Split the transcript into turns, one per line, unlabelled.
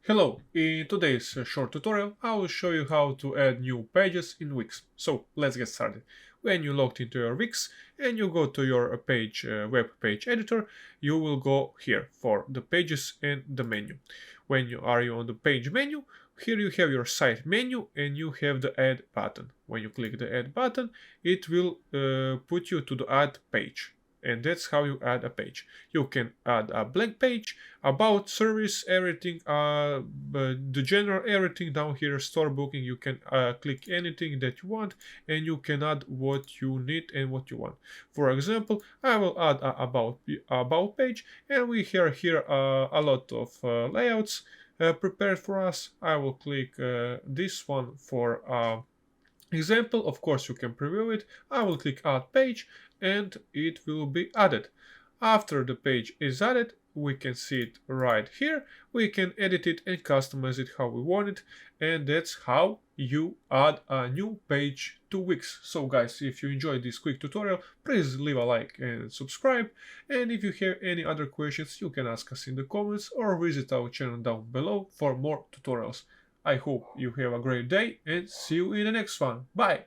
Hello, in today's short tutorial I will show you how to add new pages in Wix. So let's get started. When you logged into your Wix and you go to your web page editor, you will go here for the pages and the menu. When you are on the page menu, here you have your site menu and you have the add button. When you click the add button, it will put you to the add page. And that's how you add a page. You can add a blank page, about service, everything, the general everything down here, store booking. You can click anything that you want and you can add what you need and what you want. For example, I will add a about page, and we have here a lot of layouts prepared for us. I will click this one for example. Of course, you can preview it. I will click add page and it will be added. After the page is added, we can see it right here. We can edit it and customize it how we want it, and that's how you add a new page to Wix. So guys, if you enjoyed this quick tutorial, please leave a like and subscribe, and if you have any other questions, you can ask us in the comments or visit our channel down below for more tutorials. I hope you have a great day and see you in the next one. Bye!